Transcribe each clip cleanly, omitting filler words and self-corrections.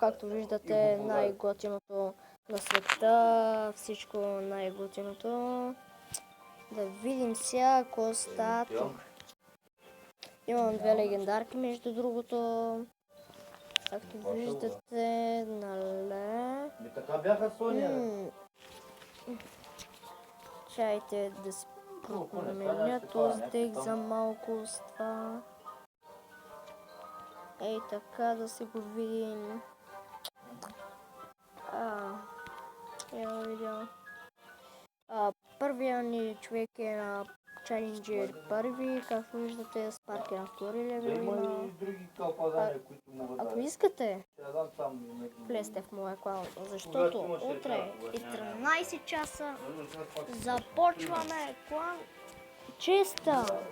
Както виждате, най-готиното на света, всичко най-готиното. Да видим сега какво става тук. Имам две легендарки, между другото. Както виждате, нали? Така бяха Соня. Чайте да си променя този дек за малко с това. Ей така да си го видим. Я видя. Първия ни човек е на Challenger първи, както виждате, Спарк е на втори левел. Има и други калпадани, които могат да... Ако искате, влезте в моя клан, защото утре и 13 часа започваме клан честа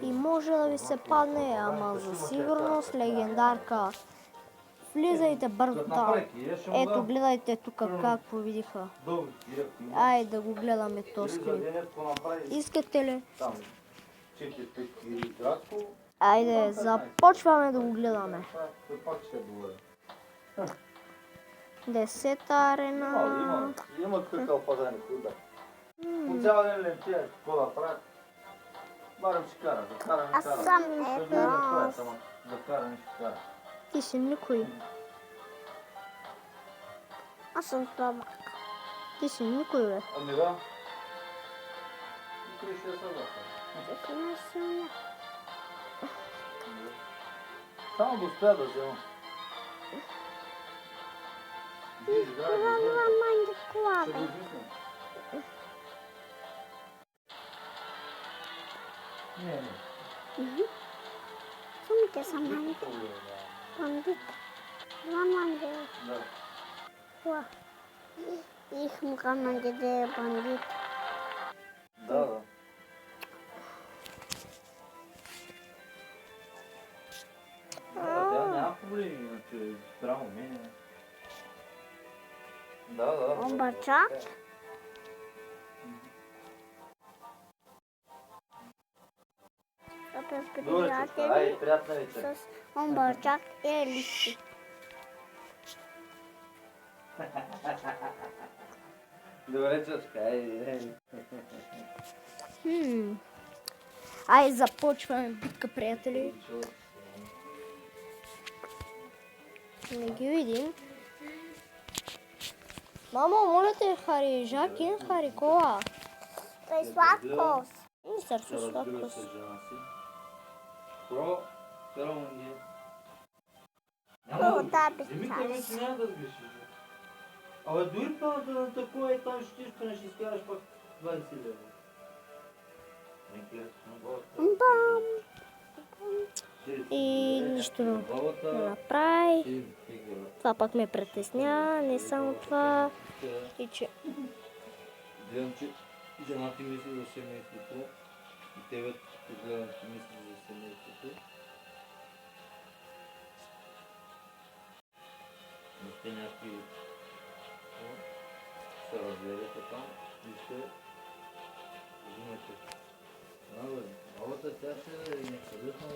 и може да ви се падне, ама за сигурност легендарка. Влизайте бързо там. Ето, гледайте тук как победиха. Айде да го гледаме този клип. Искате ли? Айде, започваме да го гледаме. 10-та арена. Има какъв пазарник, да. По цял ден ли тия, какво да правят? Барем ще кара, да караме кара. Аз съм Ефрос. Да караме ще кара. Ти си никой. Аз съм слабак. Ти си никой, бе. Ами да. Никой ще е съгласен. Само го спя да взема. Сумите са бандит. Бандит. Да. Их мука на деде е бандит. Да. Тя няма проблеми, иначе спрямо мене. Да. Обачак. Добре, ай, приятна вечер. С омбърчак и листи. Добре, чачка, ай. Ай, започваме битка, приятели. Не ги видим. Мамо, моля те, хари жаки, хари кола. Той сладкост. И сърце сладкост. Про, второ ние. О, да, бе, Вземи вече няма да сгрешиш. Абе, дори пълната на такова и там ще ще изкараш пак 20 лева. Бам! И нищо не направи. Това пак ме притесня, не само това. И че... Гледам, че жена ти мисли за семейството и тебе гледам, че мисли за семейството. Но сте някакви се разгледате там и ще взимате. Бабата тя ще е некъдетно.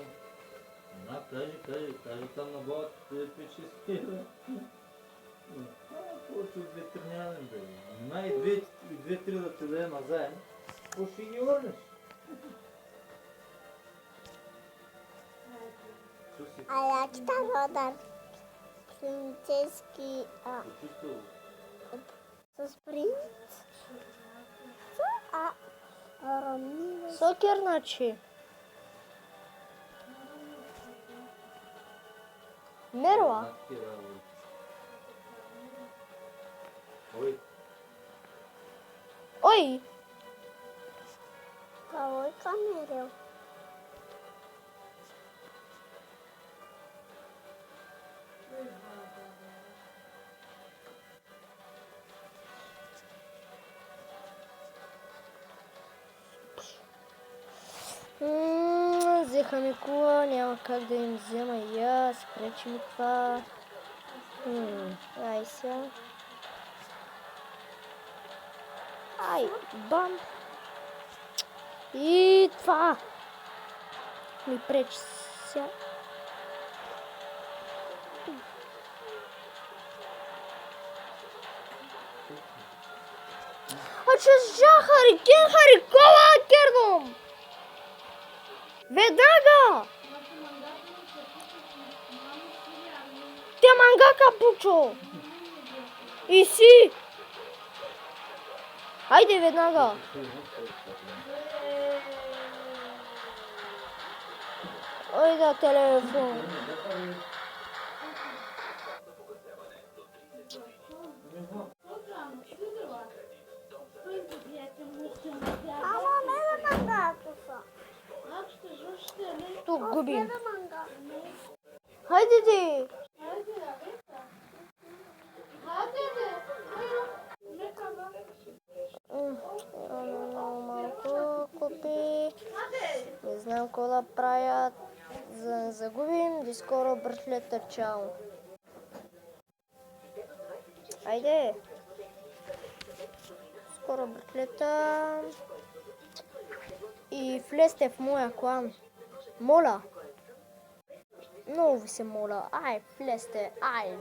Кажи там на бабата, те е 5-6 лева. Повече от ветеринарен бе. Май 2-3 да те даде назаем, какво ще ги върнеш? Алячта вода. Принцески... С принц. Сокер, значи. Мерла. Ой! Кого е камерил? Взеха ми кола, няма как да им взема и аз, пречи ми това. Ай сега. Ай, бам! И това ми пречи сега. Acest Harry Кола Кердом! Веднага! Те манга капучо! И си! Хайде веднага! Ой да, телефон. Ама не да мангато са. Тук губим. Да манга. Хайде ти! Много малко купи. Не знам какво да правят. За да не загубим. До скоро, братлета, чао. Айде! Скоро, братлета. И влезте в моя клан. Моля! Много ви се моля. Ай, влезте. Ай!